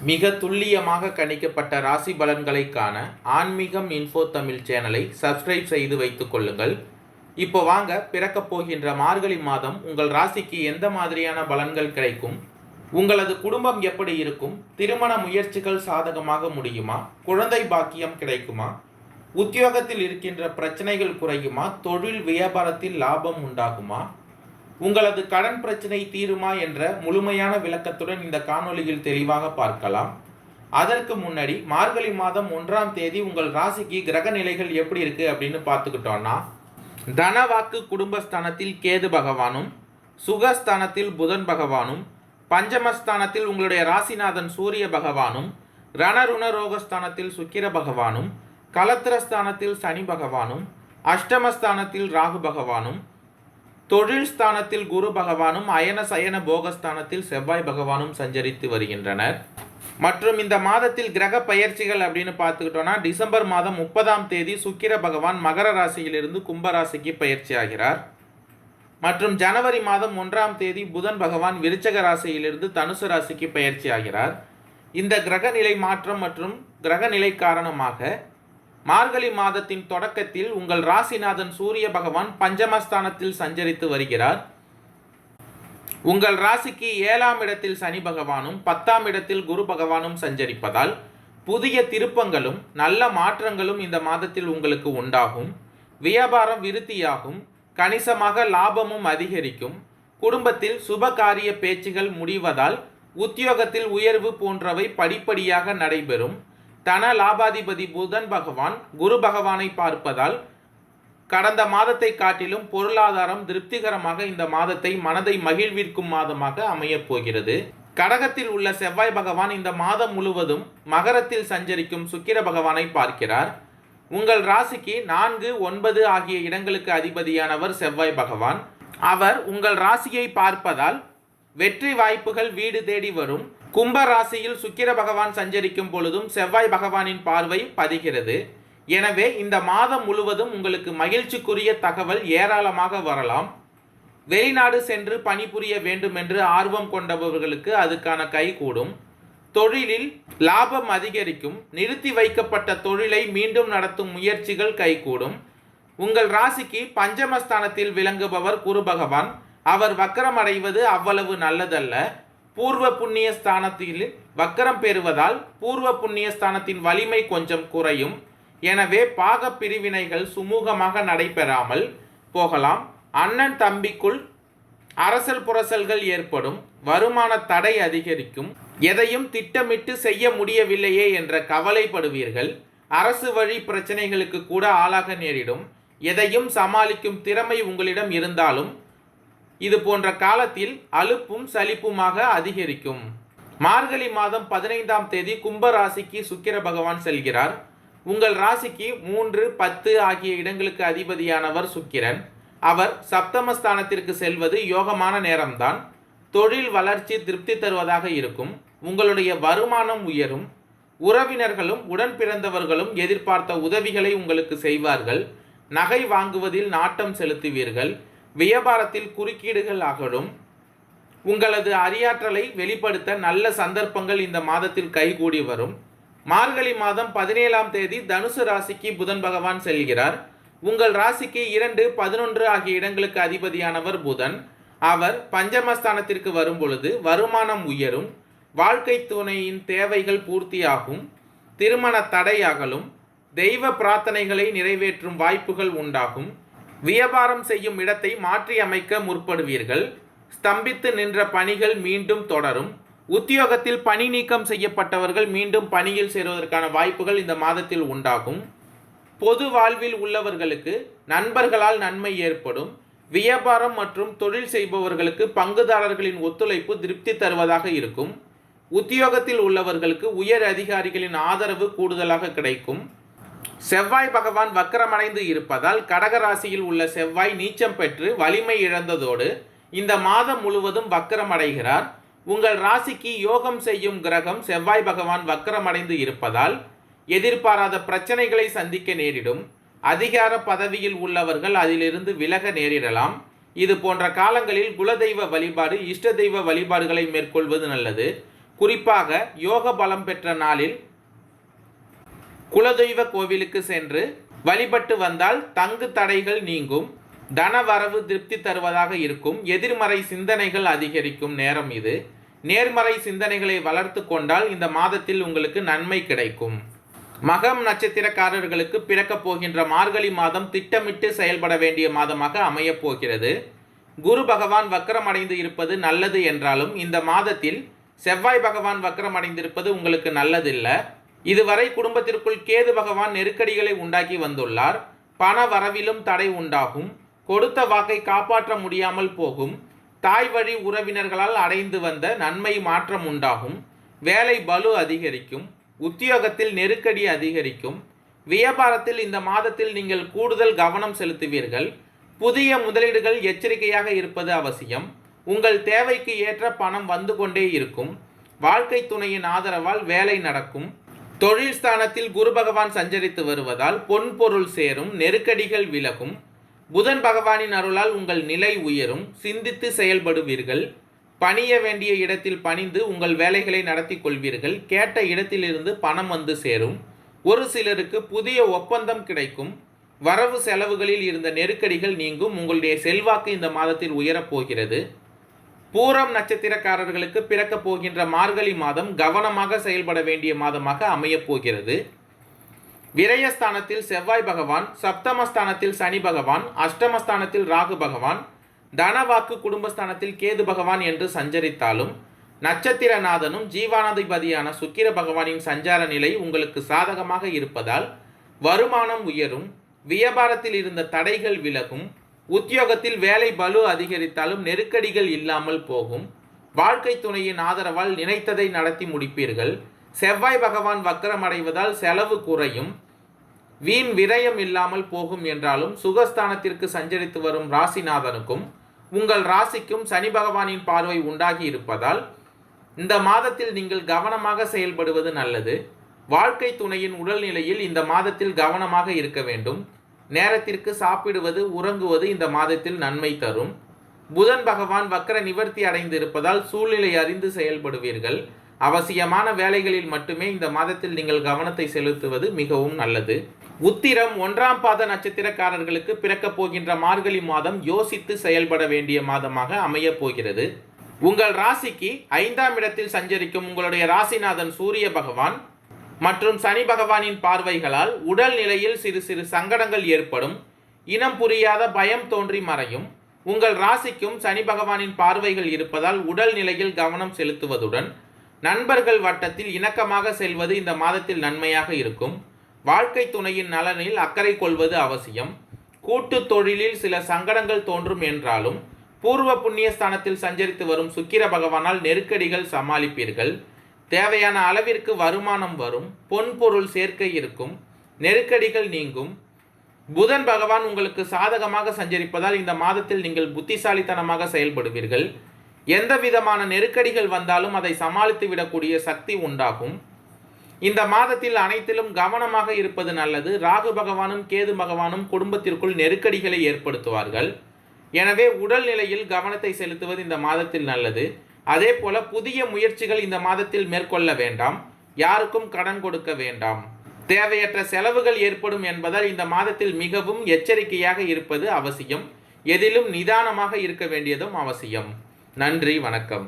மிக துல்லியமாக கணிக்கப்பட்ட ராசி பலன்களை காண ஆன்மீகம் இன்ஃபோ தமிழ் சேனலை சப்ஸ்கிரைப் செய்து வைத்துக் கொள்ளுங்கள். இப்போ வாங்க, பிறக்கப் போகின்ற மார்கழி மாதம் உங்கள் ராசிக்கு எந்த மாதிரியான பலன்கள் கிடைக்கும், உங்களது குடும்பம் எப்படி இருக்கும், திருமண முயற்சிகள் சாதகமாக முடியுமா, குழந்தை பாக்கியம் கிடைக்குமா, உத்தியோகத்தில் இருக்கின்ற பிரச்சனைகள் குறையுமா, தொழில் வியாபாரத்தில் லாபம் உண்டாகுமா, உங்களது கடன் பிரச்சனை தீருமா என்ற முழுமையான விளக்கத்துடன் இந்த காணொளியில் தெளிவாக பார்க்கலாம். அதற்கு முன்னாடி மார்கழி மாதம் 1ஆம் தேதி உங்கள் ராசிக்கு கிரக நிலைகள் எப்படி இருக்கு அப்படின்னு பார்த்துக்கிட்டோம்னா, தனவாக்கு குடும்பஸ்தானத்தில் கேது பகவானும், சுகஸ்தானத்தில் புதன் பகவானும், பஞ்சமஸ்தானத்தில் உங்களுடைய ராசிநாதன் சூரிய பகவானும், ரணருணரோகஸ்தானத்தில் சுக்கிர பகவானும், கலத்திரஸ்தானத்தில் சனி பகவானும், அஷ்டமஸ்தானத்தில் ராகு பகவானும், தொழில் ஸ்தானத்தில் குரு பகவானும், அயன சயன போகஸ்தானத்தில் செவ்வாய் பகவானும் சஞ்சரித்து வருகின்றனர். மற்றும் இந்த மாதத்தில் கிரக பயிற்சிகள் அப்படின்னு பார்த்துக்கிட்டோம்னா, டிசம்பர் மாதம் 30ஆம் தேதி சுக்கிர பகவான் மகர ராசியிலிருந்து கும்ப ராசிக்கு பயிற்சி ஆகிறார். மற்றும் ஜனவரி மாதம் 1ஆம் தேதி புதன் பகவான் விருச்சக ராசியிலிருந்து தனுசு ராசிக்கு பயிற்சி ஆகிறார். இந்த கிரக நிலை மாற்றம் மற்றும் கிரக நிலை காரணமாக மார்கழி மாதத்தின் தொடக்கத்தில் உங்கள் ராசிநாதன் சூரிய பகவான் பஞ்சமஸ்தானத்தில் சஞ்சரித்து வருகிறார். உங்கள் ராசிக்கு 7ஆம் இடத்தில் சனி பகவானும் 10ஆம் இடத்தில் குரு பகவானும் சஞ்சரிப்பதால் புதிய திருப்பங்களும் நல்ல மாற்றங்களும் இந்த மாதத்தில் உங்களுக்கு உண்டாகும். வியாபாரம் விருத்தியாகும், கணிசமாக லாபமும் அதிகரிக்கும். குடும்பத்தில் சுப காரிய பேச்சுகள் முடிவதால் உத்தியோகத்தில் உயர்வு போன்றவை படிப்படியாக நடைபெறும். தன லாபாதிபதி புதன் பகவான் குரு பகவானை பார்ப்பதால் கடந்த மாதத்தை காட்டிலும் பொருளாதாரம் திருப்திகரமாக இந்த மாதத்தை மனதை மகிழ்விக்கும் மாதமாக அமையப் போகிறது. கடகத்தில் உள்ள செவ்வாய் பகவான் இந்த மாதம் முழுவதும் மகரத்தில் சஞ்சரிக்கும் சுக்கிர பகவானை பார்க்கிறார். உங்கள் ராசிக்கு 4, 9 ஆகிய இடங்களுக்கு அதிபதியானவர் செவ்வாய் பகவான். அவர் உங்கள் ராசியை பார்ப்பதால் வெற்றி வாய்ப்புகள் வீடு தேடி வரும். கும்ப ராசியில் சுக்கிர பகவான் சஞ்சரிக்கும் பொழுதும் செவ்வாய் பகவானின் பார்வை பதிகிறது. எனவே இந்த மாதம் முழுவதும் உங்களுக்கு மகிழ்ச்சிக்குரிய தகவல் ஏராளமாக வரலாம். வெளிநாடு சென்று பணிபுரிய வேண்டும் என்று ஆர்வம் கொண்டவர்களுக்கு அதுக்கான கைகூடும். தொழிலில் லாபம் அதிகரிக்கும். நிறுத்தி வைக்கப்பட்ட தொழிலை மீண்டும் நடத்தும் முயற்சிகள் கைகூடும். உங்கள் ராசிக்கு பஞ்சமஸ்தானத்தில் விளங்குபவர் குரு பகவான். அவர் வக்கரம் அடைவது அவ்வளவு நல்லதல்ல. பூர்வ புண்ணிய ஸ்தானத்தில் வக்கரம் பெறுவதால் பூர்வ புண்ணிய ஸ்தானத்தின் வலிமை கொஞ்சம் குறையும். எனவே பாக பிரிவினைகள் சுமூகமாக நடைபெறாமல் போகலாம். அண்ணன் தம்பிக்குள் அரசல் புரசல்கள் ஏற்படும். வருமான தடை அதிகரிக்கும். எதையும் திட்டமிட்டு செய்ய முடியவில்லையே என்ற கவலைப்படுவீர்கள். அரசு வழி பிரச்சனைகளுக்கு கூட ஆளாக நேரிடும். எதையும் சமாளிக்கும் திறமை உங்களிடம் இருந்தாலும் இது போன்ற காலத்தில் அலுப்பும் சலிப்புமாக அதிகரிக்கும். மார்கழி மாதம் 15ஆம் தேதி கும்ப ராசிக்கு சுக்கிர பகவான் செல்கிறார். உங்கள் ராசிக்கு 3, 10 ஆகிய இடங்களுக்கு அதிபதியானவர் சுக்கிரன். அவர் சப்தமஸ்தானத்திற்கு செல்வது யோகமான நேரம்தான். தொழில் வளர்ச்சி திருப்தி தருவதாக இருக்கும். உங்களுடைய வருமானம் உயரும். உறவினர்களும் உடன் பிறந்தவர்களும் எதிர்பார்த்த உதவிகளை உங்களுக்கு செய்வார்கள். நகை வாங்குவதில் நாட்டம் செலுத்துவீர்கள். வியாபாரத்தில் குறுக்கீடுகள் அகலும். உங்களது அறியாற்றலை வெளிப்படுத்த நல்ல சந்தர்ப்பங்கள் இந்த மாதத்தில் கைகூடி வரும். மார்கழி மாதம் 17ஆம் தேதி தனுசு ராசிக்கு புதன் பகவான் செல்கிறார். உங்கள் ராசிக்கு 2, 11 ஆகிய இடங்களுக்கு அதிபதியானவர் புதன். அவர் பஞ்சமஸ்தானத்திற்கு வரும் பொழுது வருமானம் உயரும். வாழ்க்கை துணையின் தேவைகள் பூர்த்தியாகும். திருமண தடை அகலும். தெய்வ பிரார்த்தனைகளை நிறைவேற்றும் வாய்ப்புகள் உண்டாகும். வியாபாரம் செய்யும் இடத்தை மாற்றி அமைக்க முற்படுவீர்கள். ஸ்தம்பித்து நின்ற பணிகள் மீண்டும் தொடரும். உத்தியோகத்தில் பணி நீக்கம் செய்யப்பட்டவர்கள் மீண்டும் பணியில் சேருவதற்கான வாய்ப்புகள் இந்த மாதத்தில் உண்டாகும். பொது வாழ்வில் உள்ளவர்களுக்கு நண்பர்களால் நன்மை ஏற்படும். வியாபாரம் மற்றும் தொழில் செய்பவர்களுக்கு பங்குதாரர்களின் ஒத்துழைப்பு திருப்தி தருவதாக இருக்கும். உத்தியோகத்தில் உள்ளவர்களுக்கு உயர் அதிகாரிகளின் ஆதரவு கூடுதலாக கிடைக்கும். செவ்வாய் பகவான் வக்கரமடைந்து இருப்பதால் கடகராசியில் உள்ள செவ்வாய் நீச்சம் பெற்று வலிமை இழந்ததோடு இந்த மாதம் முழுவதும் வக்கரமடைகிறார். உங்கள் ராசிக்கு யோகம் செய்யும் கிரகம் செவ்வாய் பகவான் வக்கரமடைந்து இருப்பதால் எதிர்பாராத பிரச்சனைகளை சந்திக்க நேரிடும். அதிகார பதவியில் உள்ளவர்கள் அதிலிருந்து விலக நேரிடலாம். இது போன்ற காலங்களில் குலதெய்வ வழிபாடு, இஷ்ட தெய்வ வழிபாடுகளை மேற்கொள்வது நல்லது. குறிப்பாக யோக பலம் பெற்ற நாளில் குலதெய்வ கோவிலுக்கு சென்று வழிபட்டு வந்தால் தங்கு தடைகள் நீங்கும், தன வரவு திருப்தி தருவதாக இருக்கும். எதிர்மறை சிந்தனைகள் அதிகரிக்கும் நேரம் இது. நேர்மறை சிந்தனைகளை வளர்த்து கொண்டால் இந்த மாதத்தில் உங்களுக்கு நன்மை கிடைக்கும். மகம் நட்சத்திரக்காரர்களுக்கு பிறக்கப் போகின்ற மார்கழி மாதம் திட்டமிட்டு செயல்பட வேண்டிய மாதமாக அமையப் போகிறது. குரு பகவான் வக்கரமடைந்து இருப்பது நல்லது என்றாலும் இந்த மாதத்தில் செவ்வாய் பகவான் வக்கரமடைந்திருப்பது உங்களுக்கு நல்லதில்லை. இதுவரை குடும்பத்திற்குள் கேது பகவான் நெருக்கடிகளை உண்டாக்கி வந்துள்ளார். பண வரவிலும் தடை உண்டாகும். கொடுத்த வாக்கை காப்பாற்ற முடியாமல் போகும். தாய் வழி உறவினர்களால் அடைந்து வந்த நன்மை மாற்றம் உண்டாகும். வேலை பளு அதிகரிக்கும். உத்தியோகத்தில் நெருக்கடி அதிகரிக்கும். வியாபாரத்தில் இந்த மாதத்தில் நீங்கள் கூடுதல் கவனம் செலுத்துவீர்கள். புதிய முதலீடுகள் எச்சரிக்கையாக இருப்பது அவசியம். உங்கள் தேவைக்கு ஏற்ற பணம் வந்து கொண்டே இருக்கும். வாழ்க்கை துணையின் ஆதரவால் வேலை நடக்கும். தொழில் ஸ்தானத்தில் குரு பகவான் சஞ்சரித்து வருவதால் பொன் பொருள் சேரும். நெருக்கடிகள் விலகும். புதன் பகவானின் அருளால் உங்கள் நிலை உயரும். சிந்தித்து செயல்படுவீர்கள். பணிய வேண்டிய இடத்தில் பணிந்து உங்கள் வேலைகளை நடத்தி கொள்வீர்கள். கேட்ட இடத்திலிருந்து பணம் வந்து சேரும். ஒரு சிலருக்கு புதிய ஒப்பந்தம் கிடைக்கும். வரவு செலவுகளில் இருந்த நெருக்கடிகள் நீங்கும். உங்களுடைய செல்வாக்கு இந்த மாதத்தில் உயரப்போகிறது. பூரம் நட்சத்திரக்காரர்களுக்கு பிறக்கப் போகின்ற மார்கழி மாதம் கவனமாக செயல்பட வேண்டிய மாதமாக அமையப் போகிறது. விரயஸ்தானத்தில் செவ்வாய் பகவான், சப்தமஸ்தானத்தில் சனி பகவான், அஷ்டமஸ்தானத்தில் ராகு பகவான், தனவாக்கு குடும்பஸ்தானத்தில் கேது பகவான் என்று சஞ்சரித்தாலும் நட்சத்திரநாதனும் ஜீவானாதிபதியான சுக்கிர பகவானின் சஞ்சார நிலை உங்களுக்கு சாதகமாக இருப்பதால் வருமானம் உயரும். வியாபாரத்தில் இருந்த தடைகள் விலகும். உத்தியோகத்தில் வேலை பளு அதிகரித்தாலும் நெருக்கடிகள் இல்லாமல் போகும். வாழ்க்கை துணையின் ஆதரவால் நினைத்ததை நடத்தி முடிப்பீர்கள். செவ்வாய் பகவான் வக்கரமடைவதால் செலவு குறையும். வீண் விரயம் இல்லாமல் போகும் என்றாலும் சுகஸ்தானத்திற்கு சஞ்சரித்து வரும் ராசிநாதனுக்கும் உங்கள் ராசிக்கும் சனி பகவானின் பார்வை உண்டாகி இருப்பதால் இந்த மாதத்தில் நீங்கள் கவனமாக செயல்படுவது நல்லது. வாழ்க்கை துணையின் உடல்நிலையில் இந்த மாதத்தில் கவனமாக இருக்க வேண்டும். நேரத்திற்கு சாப்பிடுவது, உறங்குவது இந்த மாதத்தில் நன்மை தரும். புதன் பகவான் வக்கர நிவர்த்தி அடைந்து இருப்பதால் சூழ்நிலை அறிந்து செயல்படுவீர்கள். அவசியமான வேலைகளில் மட்டுமே இந்த மாதத்தில் நீங்கள் கவனத்தை செலுத்துவது மிகவும் நல்லது. உத்திரம் 1ஆம் பாத நட்சத்திரக்காரர்களுக்கு பிறக்கப் போகின்ற மார்கழி மாதம் யோசித்து செயல்பட வேண்டிய மாதமாக அமையப் போகிறது. உங்கள் ராசிக்கு 5ஆம் இடத்தில் சஞ்சரிக்கும் உங்களுடைய ராசிநாதன் சூரிய பகவான் மற்றும் சனி பகவானின் பார்வைகளால் உடல் நிலையில் சிறு சிறு சங்கடங்கள் ஏற்படும். இனம் புரியாத பயம் தோன்றி மறையும். உங்கள் ராசிக்கும் சனி பகவானின் பார்வைகள் இருப்பதால் உடல் நிலையில் கவனம் செலுத்துவதுடன் நண்பர்கள் வட்டத்தில் இணக்கமாக செல்வது இந்த மாதத்தில் நன்மையாக இருக்கும். வாழ்க்கை துணையின் நலனில் அக்கறை கொள்வது அவசியம். கூட்டு தொழிலில் சில சங்கடங்கள் தோன்றும் என்றாலும் பூர்வ புண்ணிய ஸ்தானத்தில் சஞ்சரித்து வரும் சுக்கிர பகவானால் நெருக்கடிகள் சமாளிப்பீர்கள். தேவையான அளவிற்கு வருமானம் வரும். பொன் பொருள் சேர்க்கை இருக்கும். நெருக்கடிகள் நீங்கும். புதன் பகவான் உங்களுக்கு சாதகமாக சஞ்சரிப்பதால் இந்த மாதத்தில் நீங்கள் புத்திசாலித்தனமாக செயல்படுவீர்கள். எந்த விதமான நெருக்கடிகள் வந்தாலும் அதை சமாளித்து விடக்கூடிய சக்தி உண்டாகும். இந்த மாதத்தில் அனைத்திலும் கவனமாக இருப்பது நல்லது. ராகு பகவானும் கேது பகவானும் குடும்பத்திற்குள் நெருக்கடிகளை ஏற்படுத்துவார்கள். எனவே உடல்நிலையில் கவனத்தை செலுத்துவது இந்த மாதத்தில் நல்லது. அதே போல புதிய முயற்சிகள் இந்த மாதத்தில் மேற்கொள்ள வேண்டாம். யாருக்கும் கடன் கொடுக்க வேண்டாம். தேவையற்ற செலவுகள் ஏற்படும் என்பதால் இந்த மாதத்தில் மிகவும் எச்சரிக்கையாக இருப்பது அவசியம். எதிலும் நிதானமாக இருக்க வேண்டியதும் அவசியம். நன்றி, வணக்கம்.